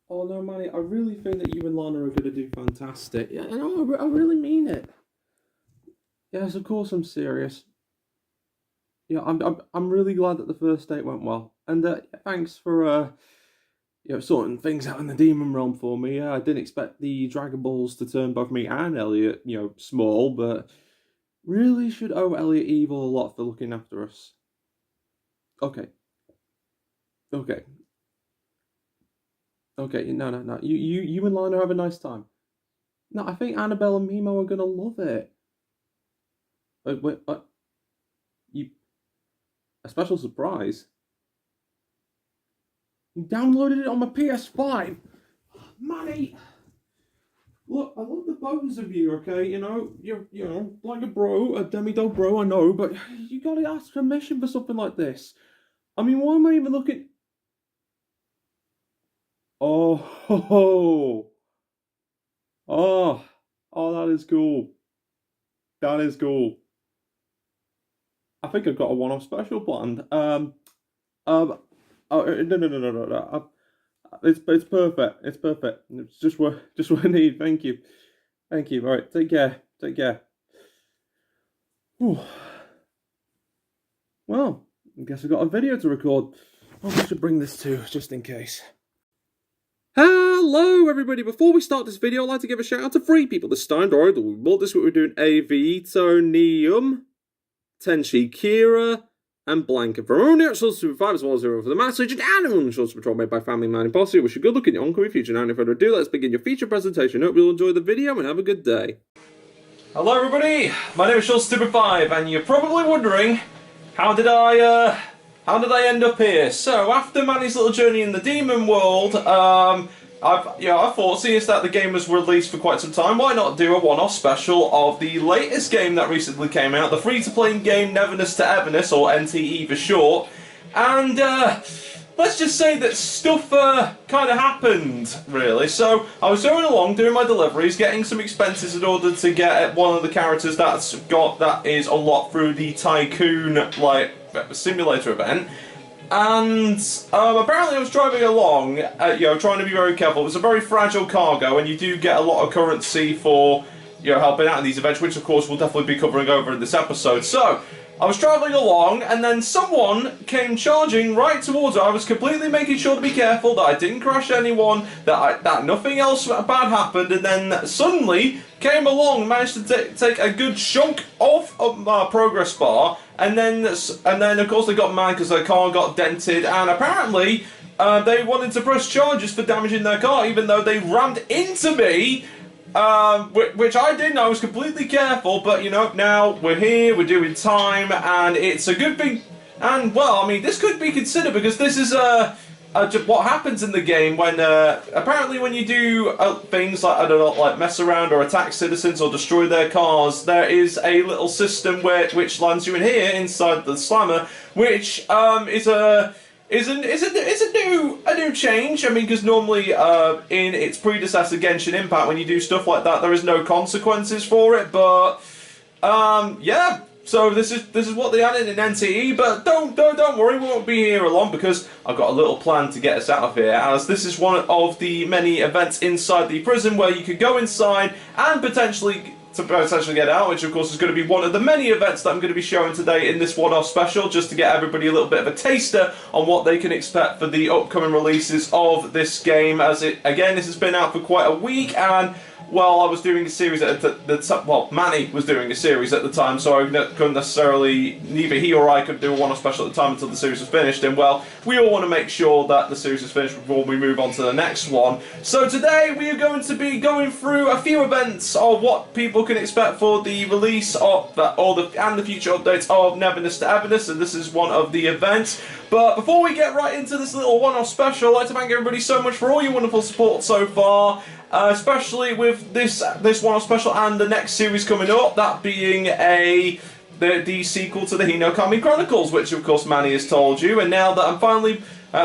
Oh no, Manny, I really think that you and Lana are going to do fantastic. Yeah, no, I really mean it. Yes, of course I'm serious. Yeah, I'm really glad that the first date went well, and thanks for sorting things out in the demon realm for me. I didn't expect the Dragon Balls to turn both me and Elliot, small, but really should owe Elliot Evil a lot for looking after us. Okay, okay, okay. No. You and Lana have a nice time. No, I think Annabelle and Mimo are gonna love it. Wait, you a special surprise? You downloaded it on my PS5. Manny, look, I love the bones of you. Okay, you're like a bro, a demidog bro. I know, but you gotta ask permission for something like this. I mean, why am I even looking? Oh, ho, ho. Oh, oh, that is cool. That is cool. I think I've got a one-off special planned. Um, oh, no. It's perfect. It's perfect. It's just what I need. Thank you. Thank you. All right. Take care. Take care. Whew. Well, I guess I've got a video to record. I should bring this too, just in case. Hello, everybody. Before we start this video, I'd like to give a shout out to three people this time. Alright, we bought this. We're doing AVitoNium, Tenshi Kira, and Blanca for only actual Super 5 as well as 0 for the Master Agent and short patrol made by Family Man Impossible. Wish you good luck in your oncoming future. Now, no further ado, let's begin your feature presentation. Hope you'll enjoy the video and have a good day. Hello, everybody. My name is Seanster 5, and you're probably wondering how did I end up here? So after Manny's little journey in the demon world, I thought, seeing as that the game was released for quite some time, why not do a one-off special of the latest game that recently came out, the free-to-play game Neverness To Everness, or NTE for short. And let's just say that stuff kind of happened, really. So I was going along doing my deliveries, getting some expenses in order to get one of the characters that is unlocked through the Tycoon simulator event. And apparently I was driving along, trying to be very careful. It was a very fragile cargo, and you do get a lot of currency for helping out in these events, which of course we'll definitely be covering over in this episode. So I was travelling along, and then someone came charging right towards her. I was completely making sure to be careful that I didn't crash anyone, that nothing else bad happened, and then suddenly came along, managed to take a good chunk off of my progress bar, and then of course they got mad because their car got dented, and apparently they wanted to press charges for damaging their car, even though they rammed into me. Which I didn't. I was completely careful, but now we're here, we're doing time, and it's a good thing. And well, I mean, this could be considered because this is what happens in the game when apparently when you do things like, I don't know, like mess around or attack citizens or destroy their cars, there is a little system which lands you in here inside the slammer, which is a new change. I mean, because normally in its predecessor Genshin Impact, when you do stuff like that, there is no consequences for it. But yeah. So this is what they added in NTE. But don't worry, we won't be here long because I've got a little plan to get us out of here. As this is one of the many events inside the prison where you could go inside and potentially get out, which of course is going to be one of the many events that I'm going to be showing today in this one-off special, just to get everybody a little bit of a taster on what they can expect for the upcoming releases of this game, as this has been out for quite a week, and well, I was doing a series at Manny was doing a series at the time, so I couldn't necessarily, neither he or I could do a one-off special at the time until the series was finished, and well, we all want to make sure that the series is finished before we move on to the next one. So today we are going to be going through a few events of what people can expect for the release of and the future updates of Neverness To Everness, and this is one of the events. But before we get right into this little one-off special, I'd like to thank everybody so much for all your wonderful support so far. Especially with this one-off special and the next series coming up, that being the sequel to the Hinokami Chronicles, which of course Manny has told you. And now that I'm finally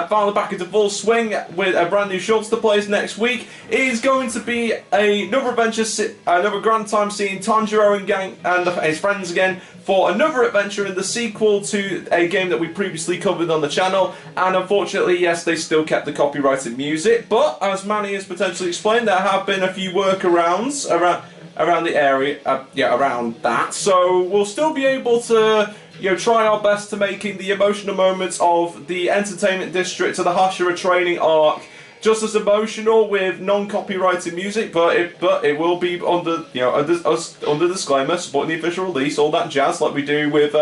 finally back into full swing with a brand new Shorts to Plays next week. It is going to be another adventure, another grand time seeing Tanjiro and gang and his friends again for another adventure in the sequel to a game that we previously covered on the channel. And unfortunately, yes, they still kept the copyrighted music, but as Manny has potentially explained, there have been a few workarounds around the area, around that. So we'll still be able to, try our best to making the emotional moments of the entertainment district to the Hashira training arc just as emotional with non-copyrighted music, but it will be under under disclaimer, supporting the official release, all that jazz, like we do with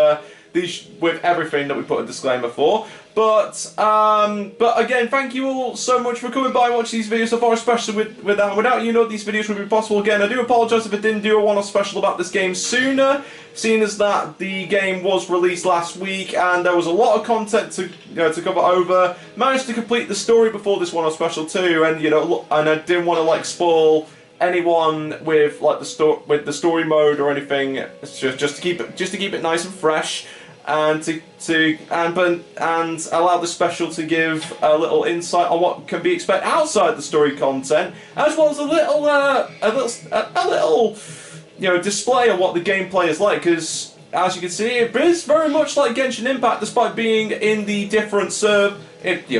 with everything that we put a disclaimer for. But again, thank you all so much for coming by and watching these videos so far, especially without you, these videos would be possible. Again, I do apologise if I didn't do a one-off special about this game sooner, seeing as that the game was released last week and there was a lot of content to to cover over. Managed to complete the story before this one-off special too, and and I didn't want to spoil anyone with the story mode or anything. It's just to keep it nice and fresh. And and allow the special to give a little insight on what can be expected outside the story content, as well as a little display of what the gameplay is like. Because as you can see, it is very much like Genshin Impact, despite being in the different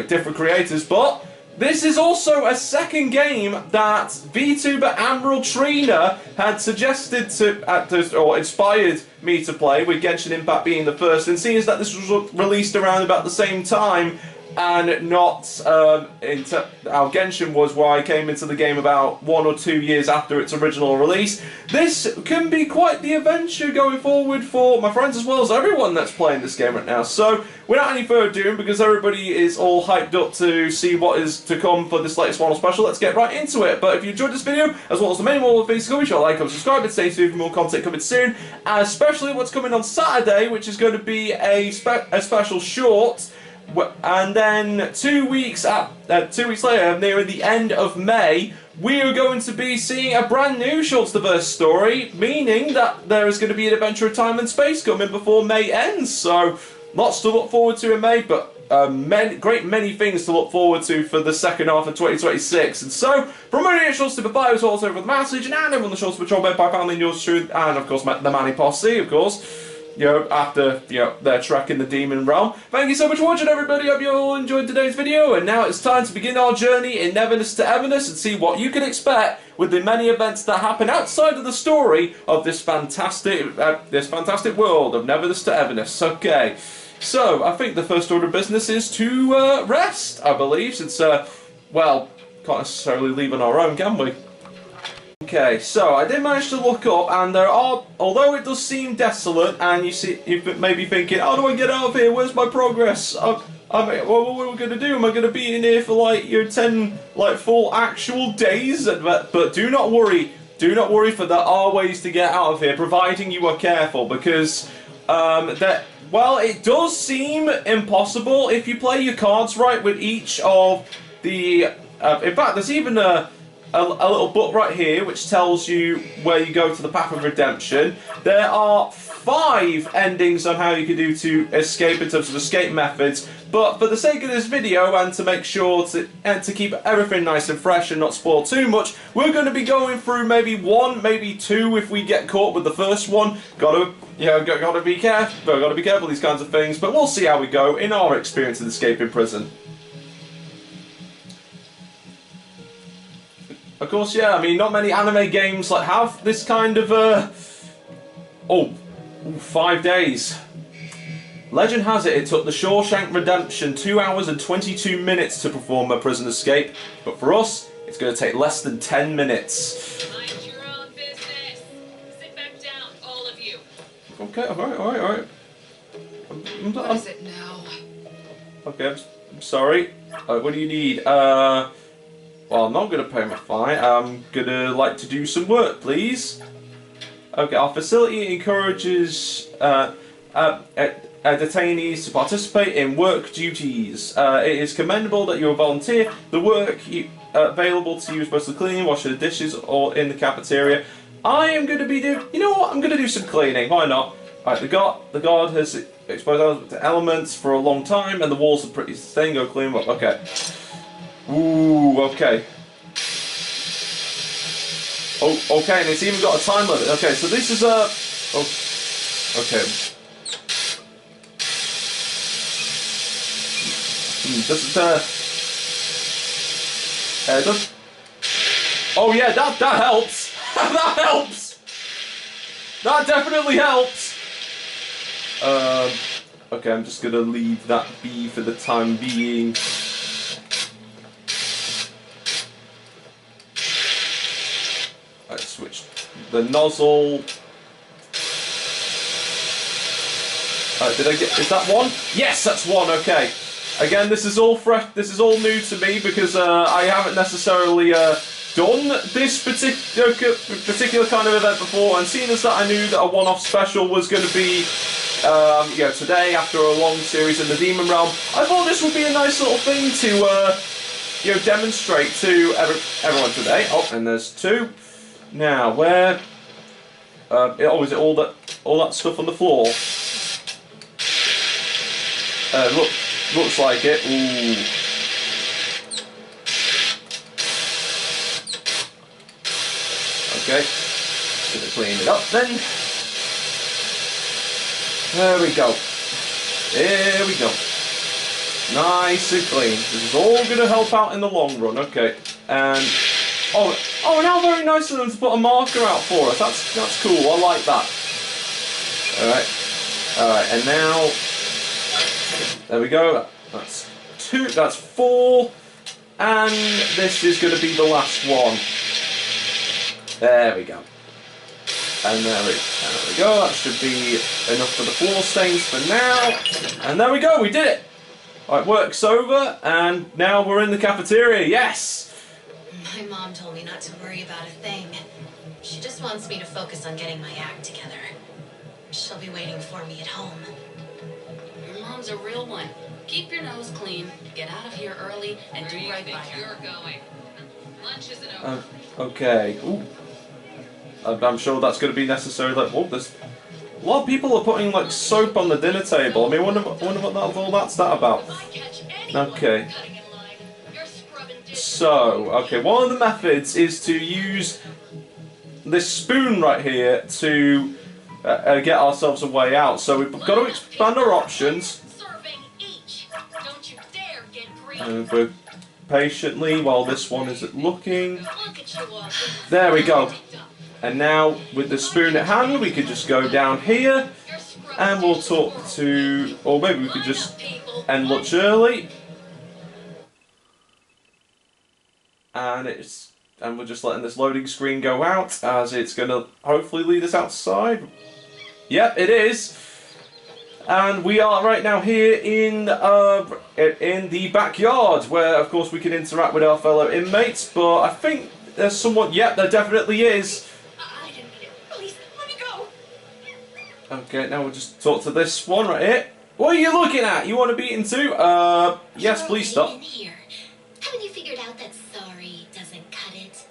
different creators. But this is also a second game that VTuber Admiral Trina had suggested or inspired me to play, with Genshin Impact being the first, and seeing as that this was released around about the same time, and not how Genshin was, where I came into the game about 1 or 2 years after its original release. This can be quite the adventure going forward for my friends as well as everyone that's playing this game right now. So without any further ado, because everybody is all hyped up to see what is to come for this latest one special, let's get right into it. But if you enjoyed this video, as well as the many more things to come, be sure to like, comment, subscribe, and stay tuned for more content coming soon, especially what's coming on Saturday, which is going to be a special short. And then 2 weeks later, near the end of May, we are going to be seeing a brand new Shorts to Verse story, meaning that there is going to be an adventure of time and space coming before May ends. So lots to look forward to in May, but many things to look forward to for the second half of 2026. And so, from running Shorts to Verse, as well as over the Message, and everyone the Shorts to Patrol by family and yours truth, and of course the Manny Posse, of course. After, their trek in the demon realm. Thank you so much for watching, everybody. Hope you all enjoyed today's video. And now it's time to begin our journey in Neverness to Everness and see what you can expect with the many events that happen outside of the story of this fantastic world of Neverness to Everness. Okay, so I think the first order of business is to rest, I believe, since, well, can't necessarily leave on our own, can we? Okay, so I did manage to look up, and there are, although it does seem desolate, and you may be thinking, how do I get out of here? Where's my progress? What am I going to do? Am I going to be in here for 10 full actual days? But do not worry, for there are ways to get out of here, providing you are careful, because well, it does seem impossible if you play your cards right with each of the. In fact, there's even a little book right here which tells you where you go to the path of redemption. There are 5 endings on how you can do to escape in terms of escape methods, but for the sake of this video and to make sure to keep everything nice and fresh and not spoil too much, we're going to be going through maybe 1, maybe 2 if we get caught with the first one. Gotta be careful. Gotta be careful with these kinds of things, but we'll see how we go in our experience of escaping prison. Of course, yeah, I mean, not many anime games have this kind of, 5 days. Legend has it took the Shawshank Redemption 2 hours and 22 minutes to perform a prison escape, but for us, it's going to take less than 10 minutes. Mind your own business. Sit back down, all of you. Okay, alright. What is it now? Okay, I'm sorry. What do you need? Well, I'm not going to pay my fine. I'm going to like to do some work, please. Okay, our facility encourages detainees to participate in work duties. It is commendable that you're a volunteer. The work available to you is mostly cleaning, washing the dishes, or in the cafeteria. I am going to be doing... You know what? I'm going to do some cleaning. Why not? Right, the guard has expose to elements for a long time, and the walls are pretty thin. Go clean them up. Okay. Ooh, okay. Oh, okay, and it's even got a time limit. Okay, so this is a... Oh, okay. Doesn't... Oh yeah, that helps! That helps! That definitely helps! Okay, I'm just gonna leave that be for the time being. Alright, switch the nozzle. Did I get... Is that one? Yes, that's one, okay. Again, this is all fresh, this is all new to me because I haven't necessarily done this particular kind of event before, and seeing as that I knew that a one-off special was going to be today after a long series in the Demon Realm, I thought this would be a nice little thing to demonstrate to everyone today. Oh, and there's two. Now, where is it all that stuff on the floor? Looks like it. Ooh. Okay, just gonna clean it up then. There we go. There we go. Nice and clean. This is all gonna help out in the long run. Okay, and oh, and how very nice of them to put a marker out for us. That's cool. I like that. All right, and now there we go. That's two. That's four, and this is gonna be the last one. There we go. And there we go. That should be enough for the floor stains for now. And there we go. We did it. Right, work's over, and now we're in the cafeteria. Yes. My mom told me not to worry about a thing. She just wants me to focus on getting my act together. She'll be waiting for me at home. Your mom's a real one. Keep your nose clean, get out of here early, and do right by her. You're going. Lunch isn't over. Okay. Ooh. I'm sure that's going to be necessary. Like, oh, there's a lot of people are putting like soap on the dinner table. I mean, wonder what all that's about. Okay. So, okay, one of the methods is to use this spoon right here to get ourselves a way out. So we've got to expand our options. And we're patiently while this one is looking. There we go. And now, with the spoon at hand, we could just go down here, and we'll talk to, or maybe we could just end lunch early. And we're just letting this loading screen go out, as it's going to hopefully lead us outside. Yep, it is. And we are right now here in the backyard, where, of course, we can interact with our fellow inmates, but I think there's someone, yep, there definitely is. Okay, now we'll just talk to this one right here. What are you looking at? You want to be eaten too? Yes, please stop. In here. Haven't you figured out that sorry doesn't cut it?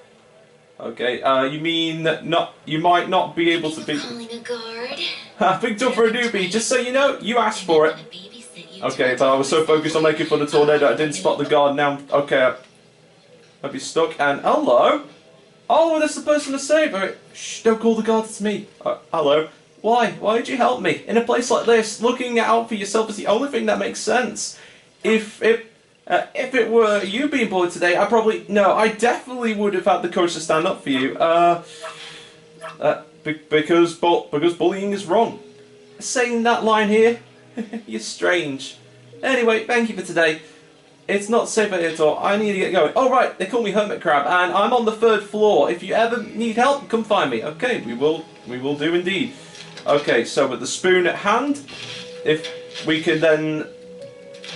Okay, you mean that you might not be able to be... Calling a guard? Picked up for a doobie, just so you know, you asked for it. Okay, but I was so focused on making fun of the tornado I didn't spot the guard. Now, okay, I'll be stuck, and hello? Oh, that's the person to save. Alright, shh, don't call the guard, it's me. Hello. Why? Why did you help me? In a place like this, looking out for yourself is the only thing that makes sense. If it were you being bullied today, I definitely would have had the courage to stand up for you. Because bullying is wrong. Saying that line here, you're strange. Anyway, thank you for today. It's not safe out here at all. I need to get going. Oh right, they call me Hermit Crab, and I'm on the 3rd floor. If you ever need help, come find me. Okay, we will do indeed. Okay, so with the spoon at hand, if we can then,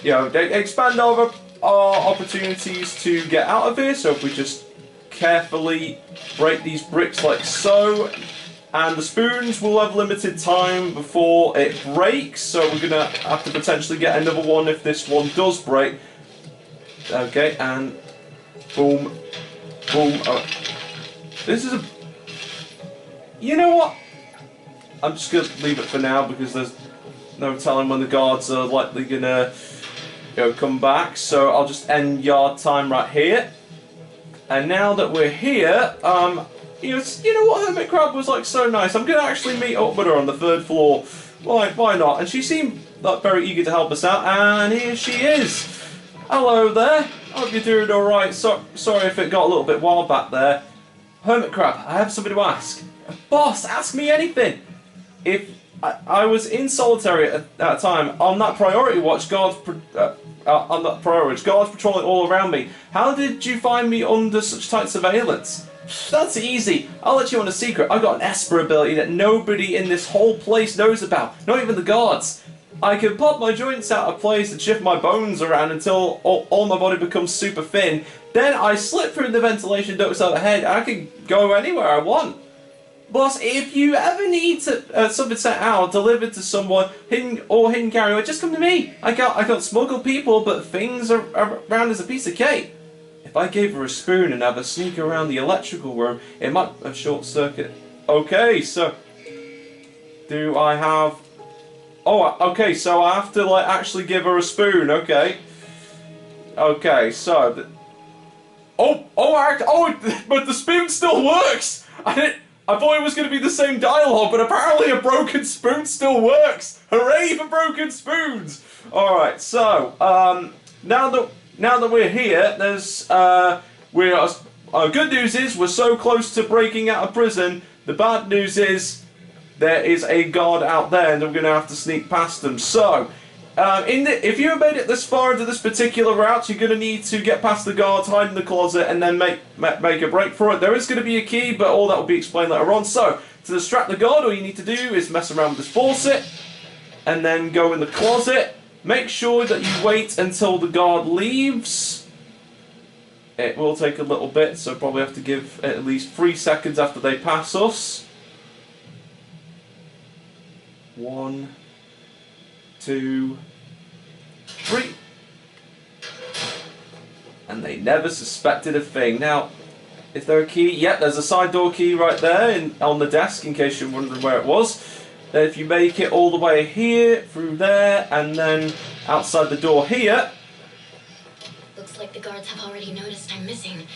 expand our opportunities to get out of here. So if we just carefully break these bricks like so, and the spoons will have limited time before it breaks. So we're gonna have to potentially get another one if this one does break. Okay, and boom, boom. This is a... You know what? I'm just going to leave it for now because there's no telling when the guards are likely gonna, come back. So I'll just end yard time right here. And now that we're here, you know what, Hermit Crab was like so nice. I'm gonna actually meet up with her on the 3rd floor. Why not? And she seemed like very eager to help us out, and here she is. Hello there. Hope you're doing all right. Sorry if it got a little bit wild back there. Hermit Crab, I have something to ask. Boss, ask me anything. If I was in solitary at that time on that priority watch, guards patrolling all around me. How did you find me under such tight surveillance? That's easy. I'll let you on a secret. I've got an Esper ability that nobody in this whole place knows about, not even the guards. I can pop my joints out of place and shift my bones around until all my body becomes super thin. Then I slip through the ventilation ducts overhead and I can go anywhere I want. Boss, if you ever need something sent out, delivered to someone, hidden carrier, just come to me. I can't smuggle people, but things are around as a piece of cake. If I gave her a spoon and have her sneak around the electrical room, it might have short circuit. Okay, so do I have? Oh, okay. So I have to like actually give her a spoon. Okay. Okay. So. But the spoon still works. I thought it was going to be the same dialogue, but apparently a broken spoon still works. Hooray for broken spoons! All right, so now that we're here, there's good news is we're so close to breaking out of prison. The bad news is there is a guard out there, and we're going to have to sneak past them. So. If you have made it this far into this particular route, you're going to need to get past the guards, hide in the closet, and then make a break for it. There is going to be a key, but all that will be explained later on. So, to distract the guard, all you need to do is mess around with this faucet, and then go in the closet. Make sure that you wait until the guard leaves. It will take a little bit, so probably have to give at least 3 seconds after they pass us. 1, 2, 3. And they never suspected a thing. Now, is there a key? Yep, there's a side door key right there on the desk in case you're wondering where it was. Then if you make it all the way here, through there, and then outside the door here. Looks like the guards have already noticed I'm missing.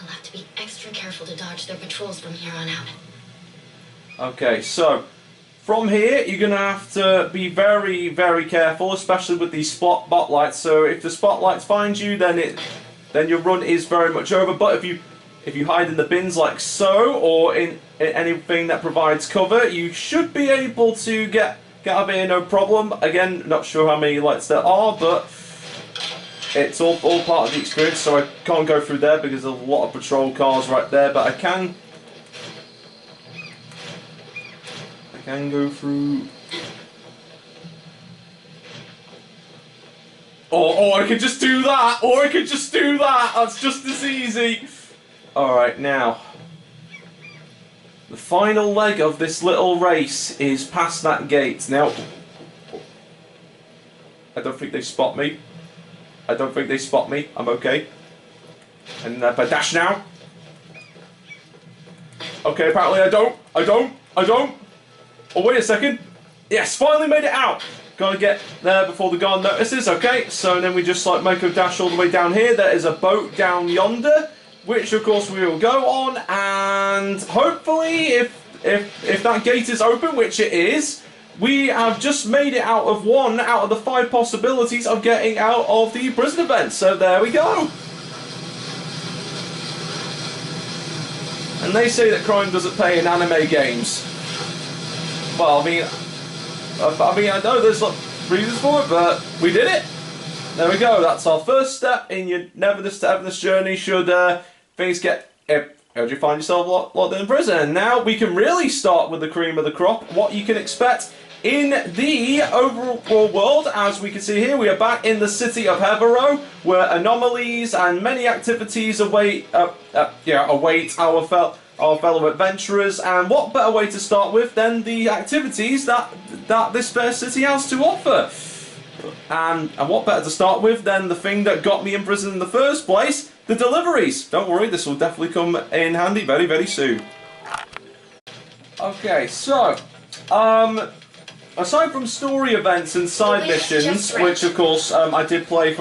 I'll have to be extra careful to dodge their patrols from here on out. Okay, so from here, you're going to have to be very, very careful, especially with these spotlights. So if the spotlights find you, then your run is very much over. But if you hide in the bins like so, or in anything that provides cover, you should be able to get out of here no problem. Again, not sure how many lights there are, but it's all part of the experience. So I can't go through there because there's a lot of patrol cars right there, but I can go through. Or I could just do that! Or I could just do that! That's just as easy! Alright, now. The final leg of this little race is past that gate. Now, I don't think they spot me. I'm okay. And if I dash now. Okay, apparently I don't. Oh, wait a second. Yes, finally made it out. Gotta get there before the guard notices. Okay, so then we just like make a dash all the way down here. There is a boat down yonder, which of course we will go on, and hopefully if that gate is open, which it is, we have just made it out of 1 out of the 5 possibilities of getting out of the prison event. So there we go. And they say that crime doesn't pay in anime games. Well, I know there's reasons for it, but we did it. There we go. That's our first step in your Neverness to Everness journey. Should things get, how do you find yourself locked in prison? Now we can really start with the cream of the crop. What you can expect in the overall world, as we can see here, we are back in the city of Hevero, where anomalies and many activities await our fellow adventurers, and what better way to start with than the activities that this fair city has to offer? And what better to start with than the thing that got me in prison in the first place, the deliveries. Don't worry, this will definitely come in handy very, very soon. Okay, so, aside from story events and side missions, which of course I did play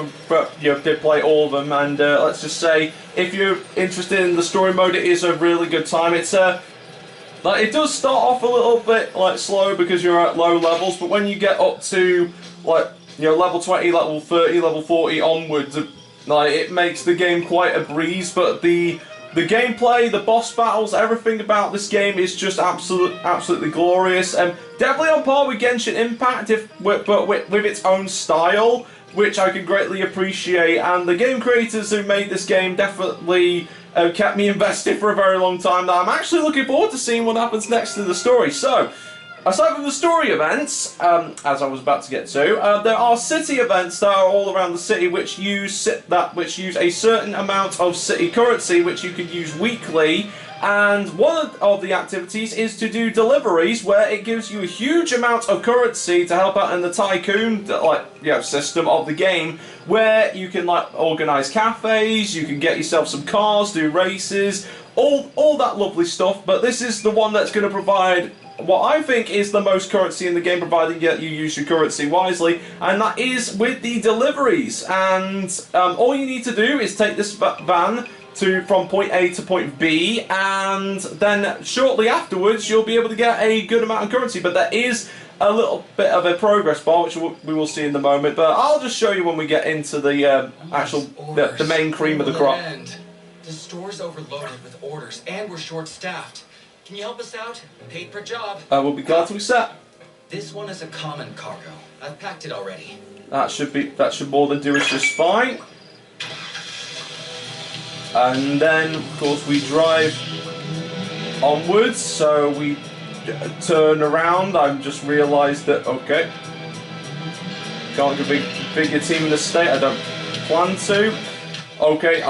did play all of them, and let's just say if you're interested in the story mode, it is a really good time. It's like it does start off a little bit like slow because you're at low levels, but when you get up to like level 20, level 30, level 40 onwards, like it makes the game quite a breeze. But the gameplay, the boss battles, everything about this game is just absolutely glorious, and definitely on par with Genshin Impact, but with its own style, which I can greatly appreciate. And the game creators who made this game definitely kept me invested for a very long time. Now I'm actually looking forward to seeing what happens next in the story. So, aside from the story events, as I was about to get to, there are city events that are all around the city which use a certain amount of city currency, which you can use weekly. And one of the activities is to do deliveries, where it gives you a huge amount of currency to help out in the tycoon system of the game, where you can organise cafes, you can get yourself some cars, do races, all that lovely stuff. But this is the one that's going to provide what I think is the most currency in the game, providing that you use your currency wisely, and that is with the deliveries. And all you need to do is take this van from point A to point B, and then shortly afterwards you'll be able to get a good amount of currency. But there is a little bit of a progress bar, which we will see in the moment, but I'll just show you when we get into the the main cream of the crop. The store's overloaded with orders, and we're short-staffed. Can you help us out? Paid per job. I will be glad to accept. This one is a common cargo. I've packed it already. That should more than do us just fine. And then, of course, we drive onwards, so we turn around. I've just realised that, okay, can't get a bigger team in the state. I don't plan to. Okay,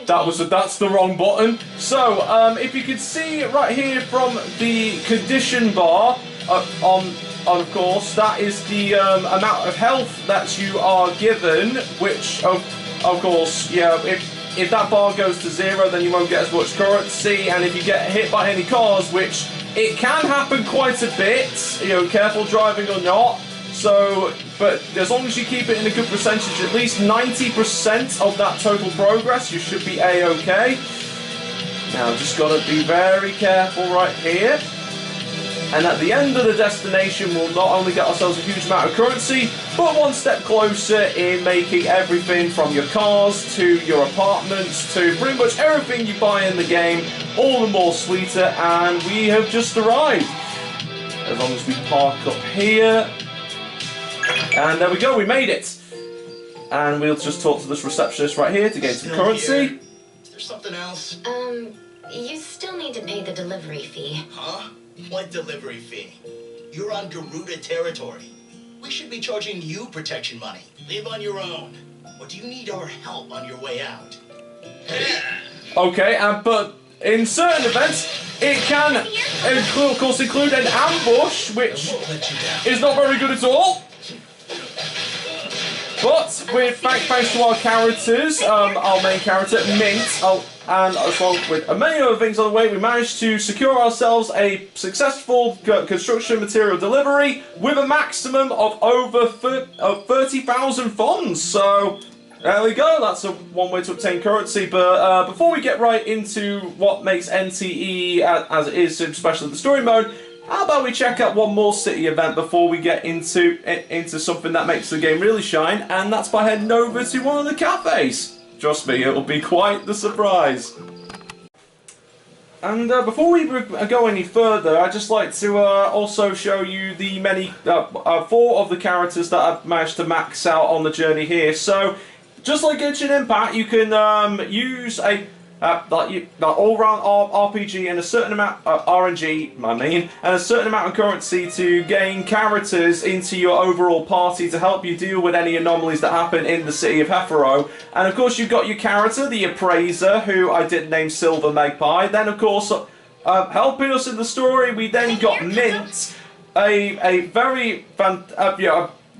that's the wrong button. So, if you could see right here from the condition bar, of course, that is the amount of health that you are given, which, of course, if that bar goes to 0, then you won't get as much currency, and if you get hit by any cars, which it can happen quite a bit, careful driving or not, so, but as long as you keep it in a good percentage, at least 90% of that total progress, you should be A-okay. Now, just got to be very careful right here. And at the end of the destination, we'll not only get ourselves a huge amount of currency, but one step closer in making everything from your cars to your apartments to pretty much everything you buy in the game all the more sweeter. And we have just arrived. As long as we park up here. And there we go, we made it. And we'll just talk to this receptionist right here to gain some currency. Is there something else? You still need to pay the delivery fee. Huh? What delivery fee? You're on Garuda territory. We should be charging you protection money. Leave on your own. Or do you need our help on your way out? Okay, but in certain events, it can, of course, include an ambush, which is not very good at all. But with thanks to our characters, our main character Mint, and along with many other things on the way, we managed to secure ourselves a successful construction material delivery with a maximum of over 30,000 funds. So there we go. That's one way to obtain currency. But before we get right into what makes NTE as it is, especially the story mode, how about we check out one more city event before we get into something that makes the game really shine, and that's by heading over to one of the cafes. Trust me, it'll be quite the surprise. And before we go any further, I'd just like to also show you the many 4 of the characters that I've managed to max out on the journey here. So, just like Genshin Impact, you can use a all-round RPG and a certain amount RNG, and a certain amount of currency to gain characters into your overall party to help you deal with any anomalies that happen in the city of Hephaestus. And of course, you've got your character, the appraiser, who I did name Silver Magpie. Then, of course, helping us in the story, we then got Mint, a very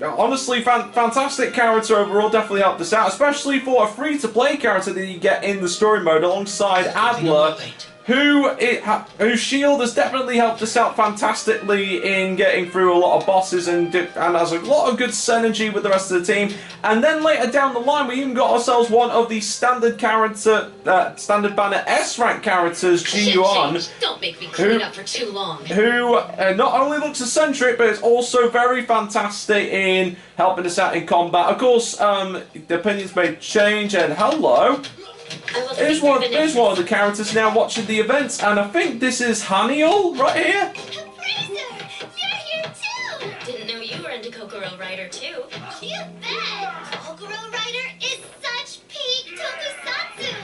honestly, fantastic character overall. Definitely helped us out, especially for a free-to-play character that you get in the story mode alongside Adler, whose shield has definitely helped us out fantastically in getting through a lot of bosses and has a lot of good synergy with the rest of the team. And then later down the line, we even got ourselves one of the standard standard banner S rank characters, Ji-Yuan. Don't make me clean up for too long. Who not only looks eccentric, but is also very fantastic in helping us out in combat. Of course, the opinions may change, and hello. Here's one of the characters now watching the events, and I think this is Haniel right here. Appraiser, you're here too. Didn't know you were into Kokoro Rider too. You bet. Kokoro Rider is such peak tokusatsu.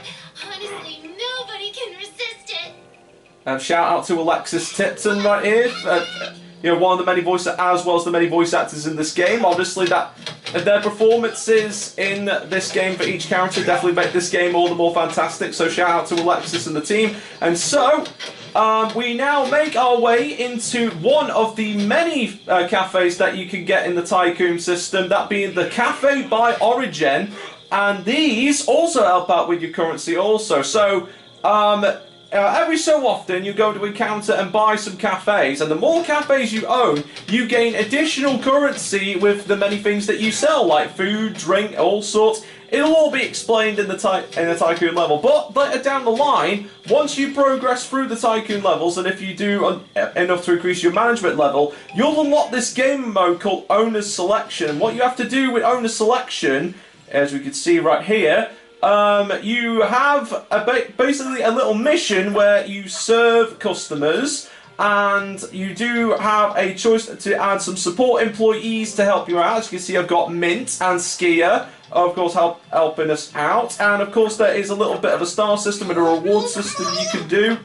Honestly, nobody can resist it. Shout out to Alexis Tipton right here. You know, one of the many voice, as well as the many voice actors in this game. Obviously, their performances in this game for each character definitely make this game all the more fantastic. So shout out to Alexis and the team. And so we now make our way into one of the many cafes that you can get in the Tycoon system. That being the Cafe by Origin, and these also help out with your currency also. So every so often you go to encounter and buy some cafes, and the more cafes you own, you gain additional currency with the many things that you sell, like food, drink, all sorts. It'll all be explained in the Tycoon level, but later down the line, once you progress through the Tycoon levels, and if you do enough to increase your management level, you'll unlock this game mode called Owner's Selection. What you have to do with Owner's Selection, as we can see right here, you have basically a little mission where you serve customers, and you do have a choice to add some support employees to help you out. As you can see, I've got Mint and Skier, of course, helping us out. And of course, there is a little bit of a star system and a reward system you can do.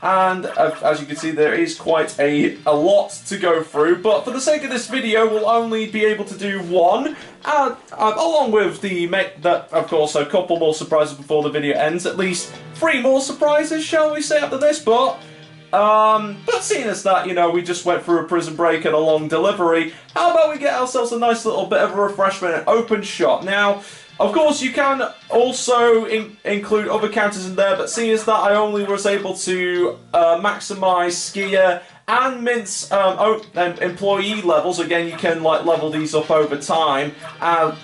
And as you can see, there is quite a lot to go through. But for the sake of this video, we'll only be able to do one. Along with of course, a couple more surprises before the video ends. At least 3 more surprises, shall we say, after this. But seeing as that, you know, we just went through a prison break and a long delivery, how about we get ourselves a nice little bit of a refreshment and open shop? Now, of course, you can also include other characters in there, but seeing as that I only was able to maximise Skier and Mint's employee levels. Again, you can level these up over time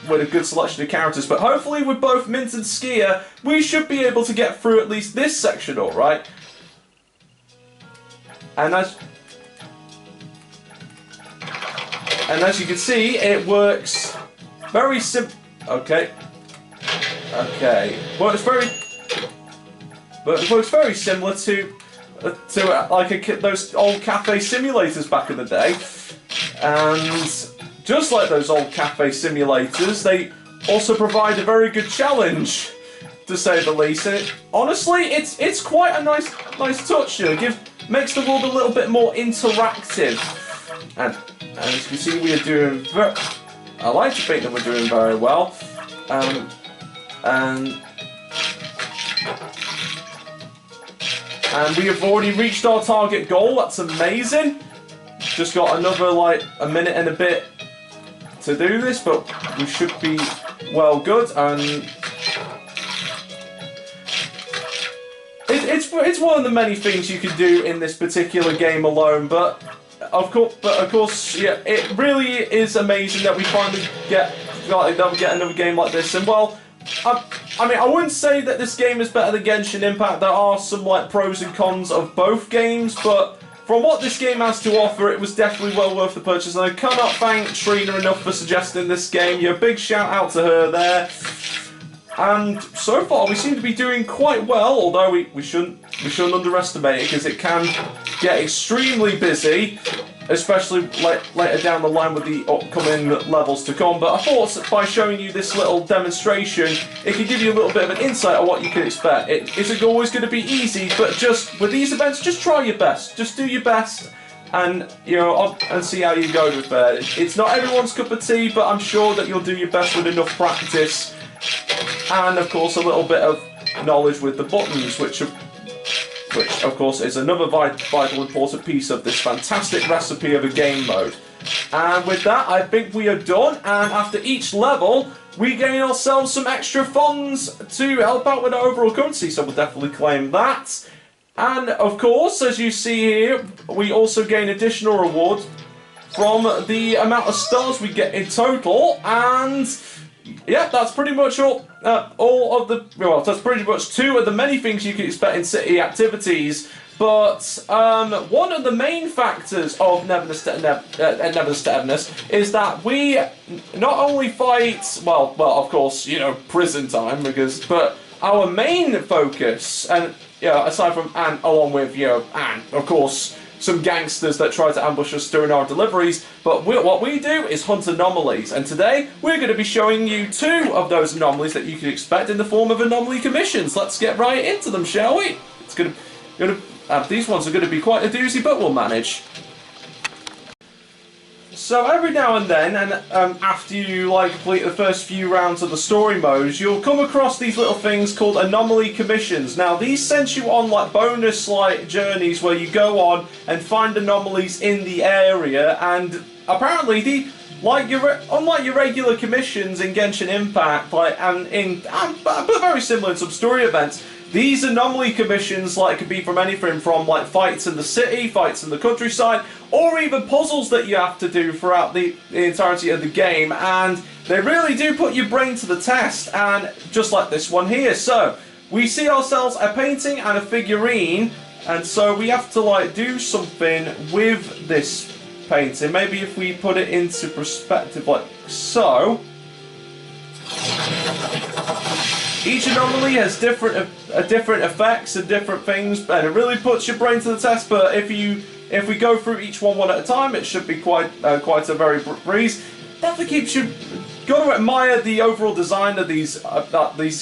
with a good selection of characters. But hopefully with both Mint and Skier, we should be able to get through at least this section, alright? And as you can see, it works very simple. Okay. Works very similar to those old cafe simulators back in the day, and just like those old cafe simulators, they also provide a very good challenge, to say the least. And honestly, it's quite a nice touch. You know, makes the world a little bit more interactive. And as you can see, we are doing I like to think that we're doing very well. And we have already reached our target goal. That's amazing. Just got another a minute and a bit to do this, but we should be well good. And it's one of the many things you can do in this particular game alone. But of course, yeah, it really is amazing that we finally get another game like this. And well, I mean, I wouldn't say that this game is better than Genshin Impact. There are some pros and cons of both games, but from what this game has to offer, it was definitely well worth the purchase. And I cannot thank Trina enough for suggesting this game. Yeah, big shout out to her there. And so far, we seem to be doing quite well, although we shouldn't underestimate it, because it can get extremely busy, especially later down the line with the upcoming levels to come. But I thought by showing you this little demonstration, it could give you a little bit of an insight on what you can expect. It isn't always going to be easy, but just with these events, just try your best. Just do your best, and and see how you go with it. It's not everyone's cup of tea, but I'm sure that you'll do your best with enough practice, and of course a little bit of knowledge with the buttons, which of course is another vital important piece of this fantastic recipe of a game mode. And with that, I think we are done, and after each level we gain ourselves some extra funds to help out with our overall currency, so we'll definitely claim that. And of course, as you see here, we also gain additional rewards from the amount of stars we get in total. And yeah, that's pretty much all of the, well, that's pretty much 2 of the many things you can expect in city activities. But one of the main factors of Neverness to Everness is that we not only fight, well, of course, you know, prison time, but our main focus, and aside from, and along with, and of course, some gangsters that try to ambush us during our deliveries, but what we do is hunt anomalies, and today we're going to be showing you 2 of those anomalies that you can expect in the form of anomaly commissions. Let's get right into them, shall we? It's going to these ones are going to be quite a doozy, but we'll manage. So every now and then, and after you complete the first few rounds of the story modes, you'll come across these little things called anomaly commissions. Now these send you on bonus journeys where you go on and find anomalies in the area, and apparently unlike your regular commissions in Genshin Impact, but very similar in some story events, these anomaly commissions could be from anything from fights in the city, fights in the countryside, or even puzzles that you have to do throughout the entirety of the game, and they really do put your brain to the test, and just like this one here. So we see ourselves a painting and a figurine, and so we have to do something with this painting. Maybe if we put it into perspective like so. Each anomaly has different effects and different things, and it really puts your brain to the test. But if we go through each one at a time, it should be quite a very breeze. Definitely keeps you got to admire the overall design of these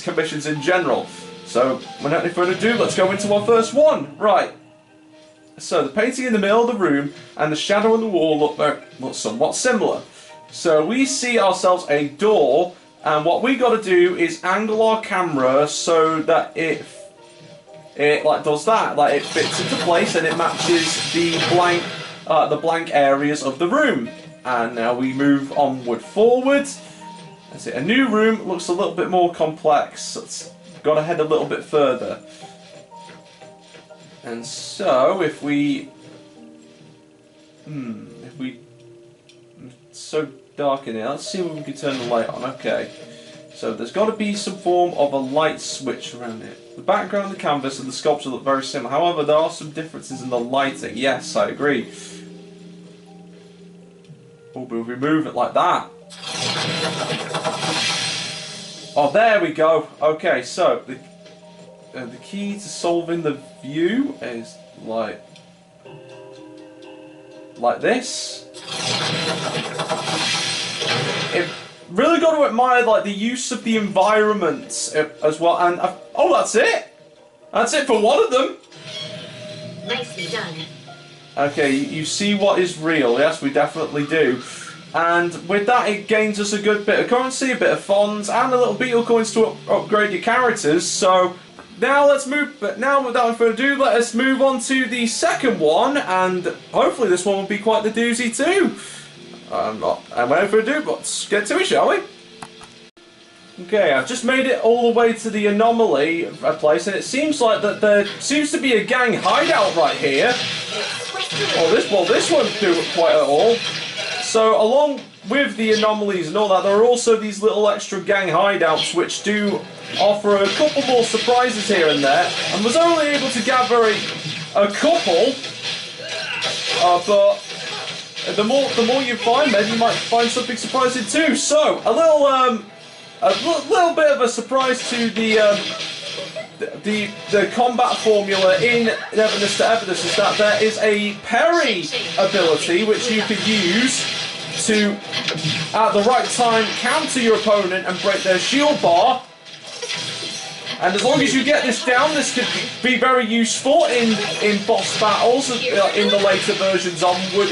commissions in general. So without any further ado, let's go into our first one. Right. So the painting in the middle of the room and the shadow on the wall look somewhat similar. So we see ourselves a door. And what we got to do is angle our camera so that it does that, it fits into place and it matches the blank areas of the room. And now we move onward forward. That's it. A new room looks a little bit more complex. It's got to head a little bit further. And so if we it's so dark in here. Let's see if we can turn the light on. Okay. So there's got to be some form of a light switch around it. The background, the canvas, and the sculpture look very similar. However, there are some differences in the lighting. Yes, I agree. Oh, but if we move it like that. Oh, there we go. Okay, so the key to solving the view is like this. It really got to admire the use of the environment as well, and oh, that's it. That's it for one of them. Nicely done. Okay, you see what is real. Yes, we definitely do. And with that, it gains us a good bit of currency, a bit of funds, and a little beetle coins to upgrade your characters. So now let's move. But now, without further ado, let us move on to the second one, and hopefully this one will be quite the doozy too. And without further ado, let's get to it, shall we? Okay, I've just made it all the way to the anomaly place, and it seems like that there seems to be a gang hideout right here. Oh, this won't do it quite at all. So, along with the anomalies and all that, there are also these little extra gang hideouts which do offer a couple more surprises here and there. And was only able to gather a couple, but the more you find, maybe you might find something surprising too. So, a little bit of a surprise to the combat formula in Neverness To Everness is that there is a parry ability which you can use to, at the right time, counter your opponent and break their shield bar. And as long as you get this down, this could be very useful in boss battles in the later versions onward.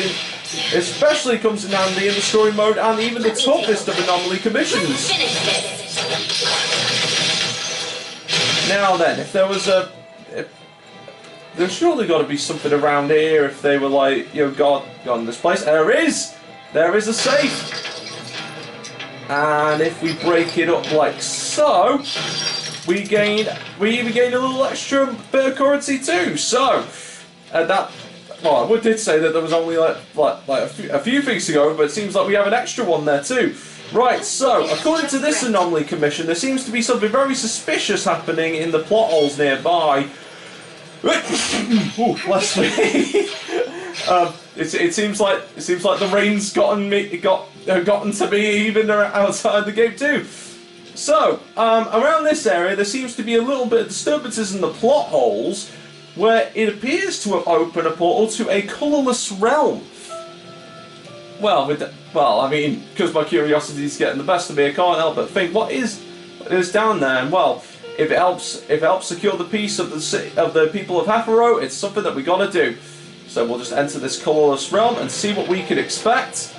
Especially comes in handy in the story mode and even the toughest of anomaly commissions. Now then, if there was there's surely got to be something around here if they were gone this place. There is a safe. And if we break it up like so, we even gained a little extra bit of currency too. So well, I did say that there was only like a few things to go, but it seems like we have an extra one there too. Right, so according to this anomaly commission, there seems to be something very suspicious happening in the plot holes nearby. Ooh, bless me. It seems like the rain's gotten to me even outside the game too. So around this area, there seems to be a little bit of disturbances in the plot holes, where it appears to have opened a portal to a colourless realm. Well, I mean, because my curiosity is getting the best of me, I can't help but think, what is down there? And well, if it helps secure the peace of the people of Hafaro, it's something that we gotta do. So we'll just enter this colourless realm and see what we can expect.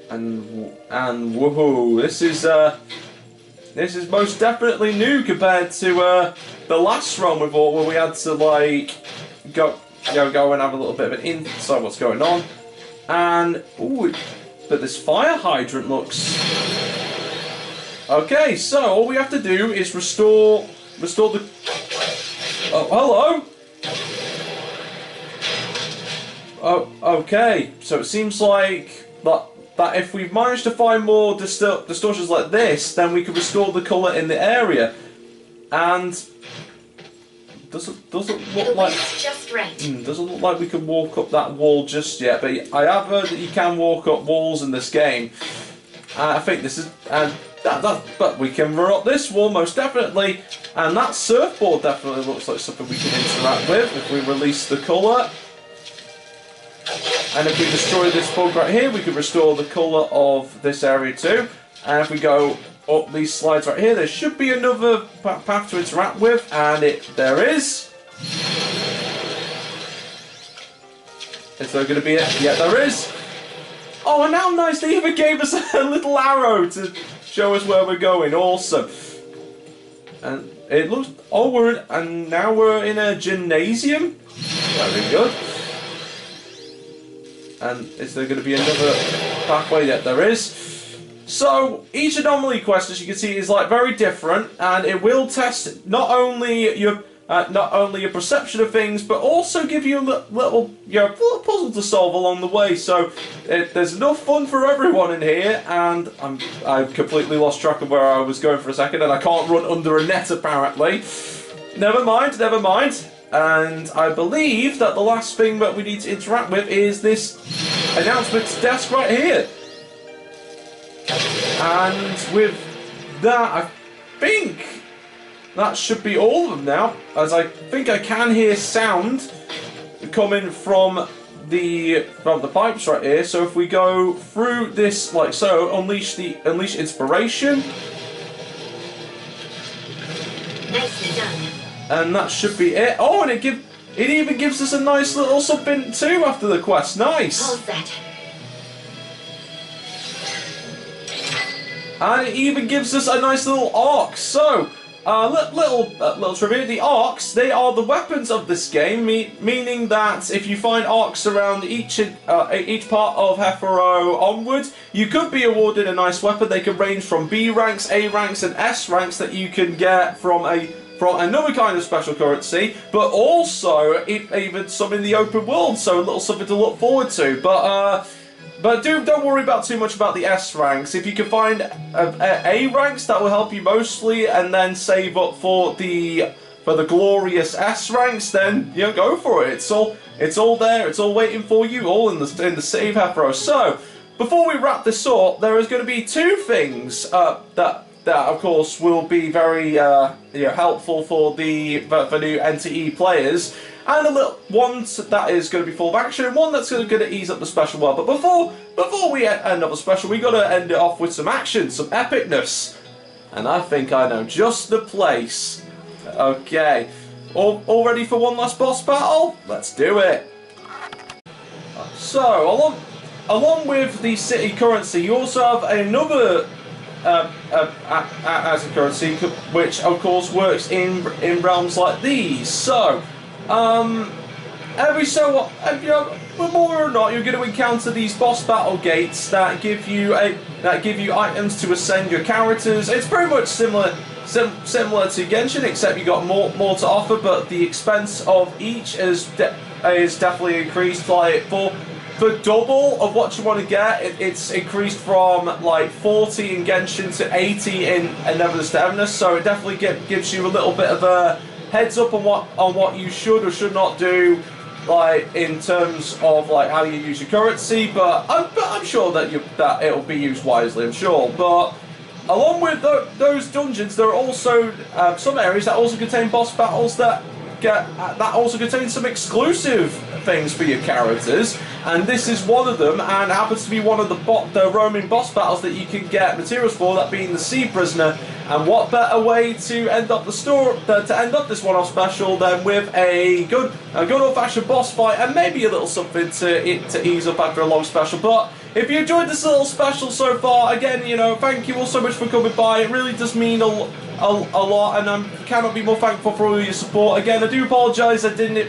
And woohoo! This is most definitely new compared to the last realm where we had to like go and have a little bit of an insight of what's going on. And ooh, but this fire hydrant looks okay. So all we have to do is restore the. Oh, hello. Oh, okay. So it seems like that if we've managed to find more distortions like this, then we can restore the colour in the area. And doesn't look like just right. Doesn't look like we can walk up that wall just yet. But I have heard that you can walk up walls in this game. I think this is but we can run up this wall most definitely. And that surfboard definitely looks like something we can interact with if we release the colour. And if we destroy this bug right here, we can restore the colour of this area too. And if we go up these slides right here, there should be another path to interact with, and there is. Is there going to be it? Yeah, there is. Oh, and how nice, they even gave us a little arrow to show us where we're going. Awesome. And it looks. Oh, now we're in a gymnasium. Very good. And is there going to be another pathway? Yeah, there is. So each anomaly quest, as you can see, is like very different, and it will test not only your perception of things, but also give you a little puzzle to solve along the way. So there's enough fun for everyone in here, and I've completely lost track of where I was going for a second, and I can't run under a net apparently. Never mind. And I believe that the last thing that we need to interact with is this announcements desk right here. And with that, I think that should be all of them now, as I think I can hear sound coming from the pipes right here. So if we go through this like so, unleash inspiration. Nicely done. And that should be it. Oh, and it even gives us a nice little something too after the quest. Nice. All set. And it even gives us a nice little arc. So, little trivia. The arcs, they are the weapons of this game, meaning that if you find arcs around each part of Hafaro onwards, you could be awarded a nice weapon. They can range from B ranks, A ranks, and S ranks that you can get from another kind of special currency, but also even some in the open world, so a little something to look forward to. But don't worry about too much about the S ranks. If you can find A ranks, that will help you mostly, and then save up for the glorious S ranks, then go for it. It's all there. It's all waiting for you, all in the city of Hafaro. So before we wrap this up, there is going to be two things that of course will be very helpful for new NTE players, and a little one that is going to be full of action, and one that's going to ease up the special well. But before we end up the special, we got to end it off with some action, some epicness, and I think I know just the place. Okay, all ready for one last boss battle? Let's do it. So along with the city currency, you also have another as a currency, which of course works in realms like these. So every so you know, more or not, you're going to encounter these boss battle gates that give you items to ascend your characters. It's very much similar to Genshin, except you got more to offer, but the expense of each is definitely increased. Like for double of what you want to get, it's increased from like 40 in Genshin to 80 in Neverness To Everness. So it definitely gives you a little bit of a heads up on what you should or should not do, like in terms of like how you use your currency. But I'm sure that it'll be used wisely. I'm sure, but. Along with those dungeons, there are also some areas that also contain boss battles that also contain some exclusive things for your characters, and this is one of them, and happens to be one of the roaming boss battles that you can get materials for, that being the Sea Prisoner. And what better way to end up this one-off special than with a good old-fashioned boss fight, and maybe a little something to ease up after a long special. But if you enjoyed this little special so far, again, you know, thank you all so much for coming by. It really does mean a lot, and I cannot be more thankful for all your support. Again, I do apologise I didn't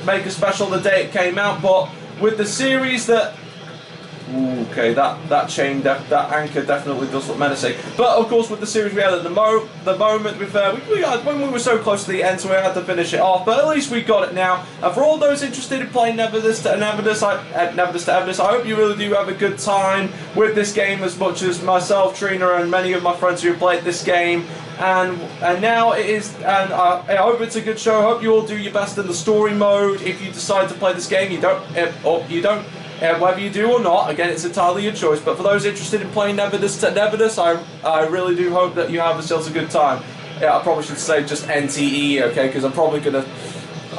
make a special the day it came out, but with the series that... Okay, that anchor definitely does look menacing. But of course, with the series we had at the moment, when we were so close to the end, so we had to finish it off. But at least we got it now. And for all those interested in playing Neverness To Everness, I hope you really do have a good time with this game as much as myself, Trina, and many of my friends who have played this game. And now it is, and I hope it's a good show. I hope you all do your best in the story mode. If you decide to play this game, whether you do or not, again, it's entirely your choice. But for those interested in playing Neverness To Everness, I really do hope that you have yourselves a good time. Yeah, I probably should say just NTE, okay, because I'm probably going to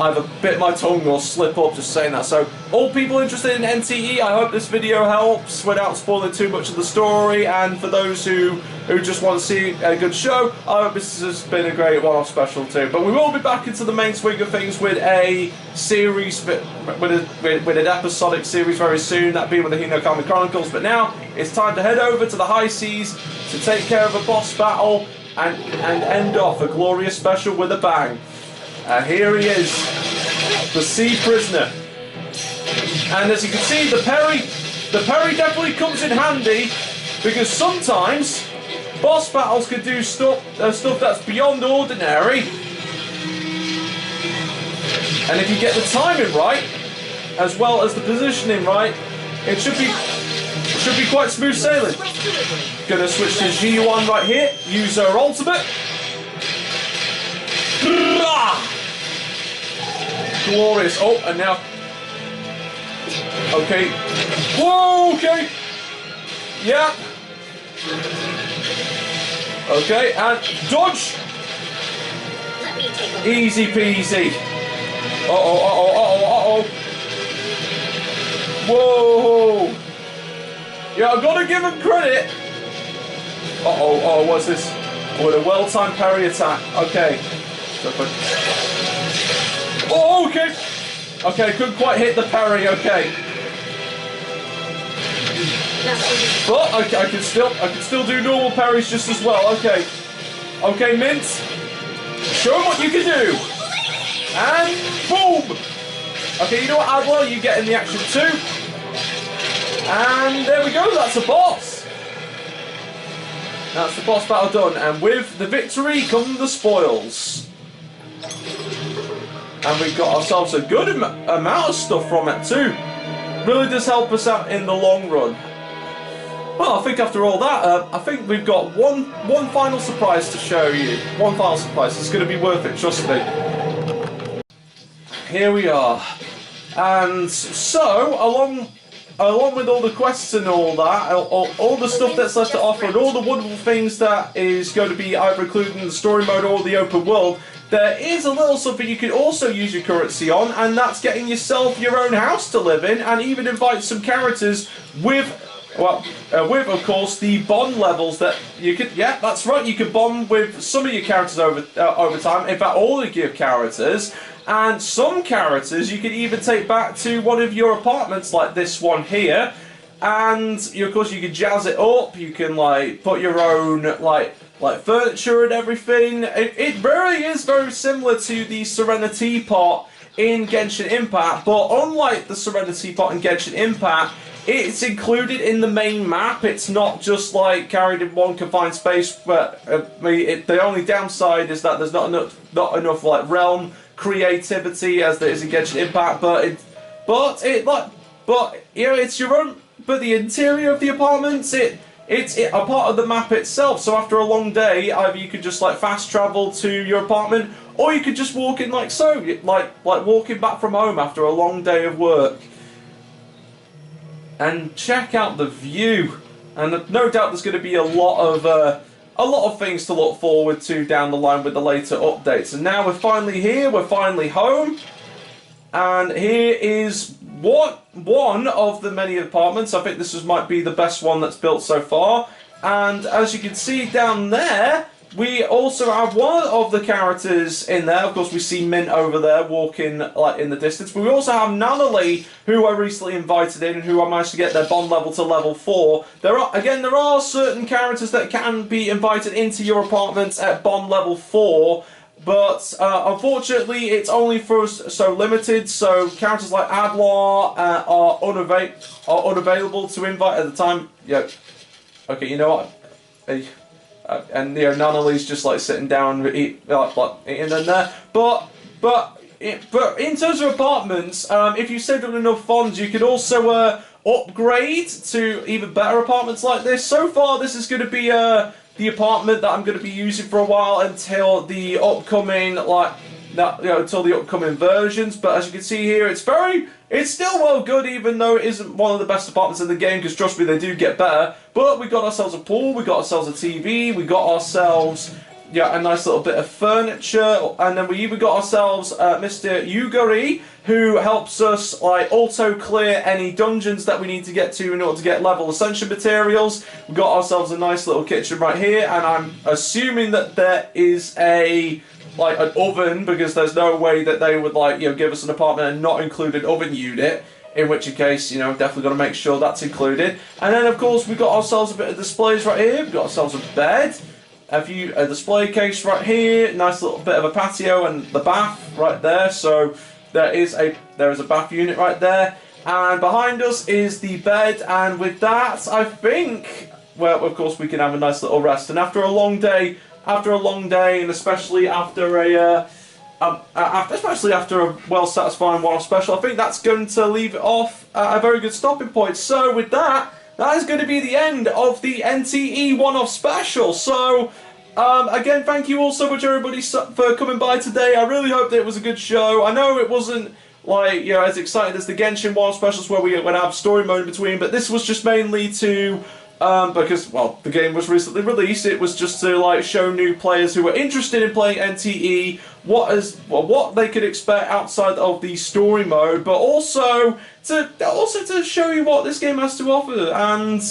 either bit my tongue or slip up just saying that. So, all people interested in NTE, I hope this video helps without spoiling too much of the story. And for those who just want to see a good show, I hope this has been a great one-off special too. But we will be back into the main swing of things with a series, with an episodic series very soon, that being with the Hinokami Chronicles. But now, it's time to head over to the high seas to take care of a boss battle and end off a glorious special with a bang. And here he is, the Sea Prisoner. And as you can see, the parry definitely comes in handy, because sometimes boss battles can do stuff that's beyond ordinary. And if you get the timing right, as well as the positioning right, it should be quite smooth sailing. Gonna switch to G1 right here, use her ultimate. Glorious. Oh, and now. Okay. Whoa, okay. Yeah. Okay, and dodge. Easy peasy. Uh-oh. Whoa. Yeah, I've got to give him credit. Uh-oh, what's this? With a well-timed parry attack. Okay. Oh, okay. Okay, couldn't quite hit the parry. Okay. But I can still do normal parries just as well. Okay. Okay, Mint. Show him what you can do. And boom. Okay, you know what, Adler? You get in the action too. And there we go. That's a boss. That's the boss battle done. And with the victory come the spoils. And we got ourselves a good amount of stuff from it too. Really does help us out in the long run. Well, I think after all that, I think we've got one final surprise to show you. One final surprise. It's going to be worth it, trust me. Here we are. And so, along with all the quests and all that, all the stuff that's left to offer, and all the wonderful things that is going to be either included in the story mode or the open world, there is a little something you can also use your currency on, and that's getting yourself your own house to live in, and even invite some characters with, of course, the bond levels that you could. Yeah, that's right. You can bond with some of your characters over time. In fact, all of your characters, and some characters you can even take back to one of your apartments, like this one here. And of course, you can jazz it up. You can like put your own like furniture and everything. It really is very similar to the Serenity Pot in Genshin Impact, but unlike the Serenity Pot in Genshin Impact, it's included in the main map. It's not just like carried in one confined space. But the only downside is that there's not enough like realm creativity as there is in Genshin Impact. But you know, it's your own. But the interior of the apartments, it's a part of the map itself. So after a long day, either you could just like fast travel to your apartment, or you could just walk in like so, like walking back from home after a long day of work. And check out the view. And no doubt there's going to be a lot of things to look forward to down the line with the later updates. And now we're finally here. We're finally home. And here is one of the many apartments. I think this might be the best one that's built so far. And as you can see down there, we also have one of the characters in there. Of course, we see Mint over there walking like in the distance. But we also have Nanalee, who I recently invited in, and who I managed to get their bond level to level 4. There are certain characters that can be invited into your apartments at bond level 4. But unfortunately, it's only for so limited. So characters like Adlar are unavailable to invite at the time. Yeah. Okay, you know what? And you know, Nanalee's just like sitting down, eating in there. But in terms of apartments, if you saved up enough funds, you could also upgrade to even better apartments like this. So far, this is going to be the apartment that I'm going to be using for a while until the upcoming until the upcoming versions. But as you can see here, it's still well good, even though it isn't one of the best apartments in the game, because trust me, they do get better. But we got ourselves a pool, we got ourselves a TV, we got ourselves a nice little bit of furniture, and then we even got ourselves Mr. Yuguri, who helps us like auto clear any dungeons that we need to get to in order to get level ascension materials. We got ourselves a nice little kitchen right here, and I'm assuming that there is an oven, because there's no way that they would give us an apartment and not include an oven unit. In which case, definitely got to make sure that's included. And then, of course, we got ourselves a bit of displays right here. We got ourselves a bed, a display case right here, nice little bit of a patio, and the bath right there. So there is a bath unit right there. And behind us is the bed. And with that, I think, well, of course, we can have a nice little rest. And after a long day, and especially after a well-satisfying one-off special, I think that's going to leave it off at a very good stopping point. So with that is going to be the end of the NTE one-off special. So again, thank you all so much, everybody, for coming by today. I really hope that it was a good show. I know it wasn't as exciting as the Genshin one-off specials where we would have story mode in between, but this was just mainly to because, well, the game was recently released. It was just to show new players who were interested in playing NTE what they could expect outside of the story mode, but also to show you what this game has to offer. And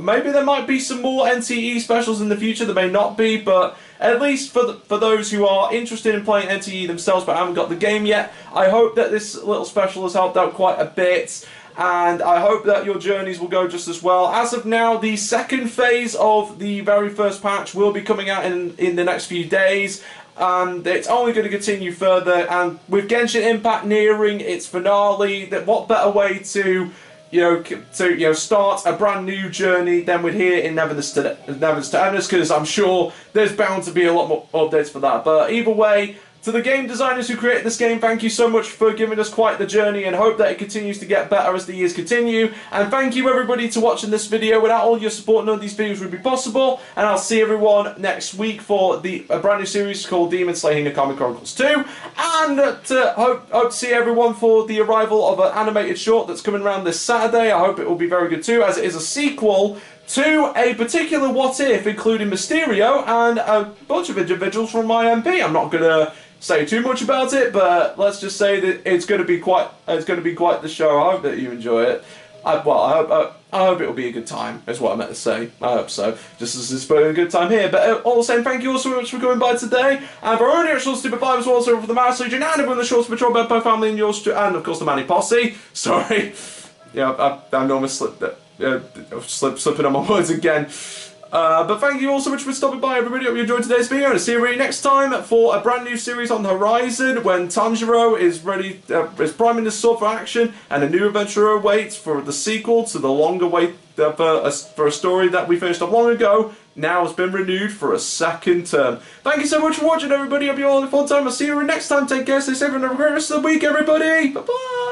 maybe there might be some more NTE specials in the future. There may not be, but at least for those who are interested in playing NTE themselves but haven't got the game yet, I hope that this little special has helped out quite a bit. And I hope that your journeys will go just as well. As of now, the second phase of the very first patch will be coming out in the next few days. And it's only going to continue further. And with Genshin Impact nearing its finale, what better way to start a brand new journey than we'd hear in Neverness to Everness, because I'm sure there's bound to be a lot more updates for that. But either way, to the game designers who created this game, thank you so much for giving us quite the journey, and hope that it continues to get better as the years continue. And thank you everybody to watching this video. Without all your support, none of these videos would be possible. And I'll see everyone next week for a brand new series called Demon Slaying Akami Chronicles 2. And hope to see everyone for the arrival of an animated short that's coming around this Saturday. I hope it will be very good too, as it is a sequel to a particular What If, including Mysterio and a bunch of individuals from my MP. I'm not gonna say too much about it, but let's just say that it's going to be quite the show. I hope that you enjoy it. I hope it will be a good time, is what I meant to say. I hope so. Just as it's been a good time here. But all the same, thank you all so much for coming by today. And for our own actual Stupid 5 as well, so for the Mouse Legion, and everyone in the Shorts Patrol, Bedpo family, and yours, and of course the Manny Posse. Sorry. Yeah, I normally slipping on my words again. But thank you all so much for stopping by, everybody. Hope you enjoyed today's video, and I'll see you really next time for a brand new series on the horizon when Tanjiro is ready, is priming the sword for action, and a new adventure awaits for the sequel to the longer wait for a story that we finished up long ago. Now has been renewed for a second term. Thank you so much for watching, everybody. Hope you all had a fun time. I'll see you next time. Take care, stay safe, and have a great rest of the week, everybody. Bye bye.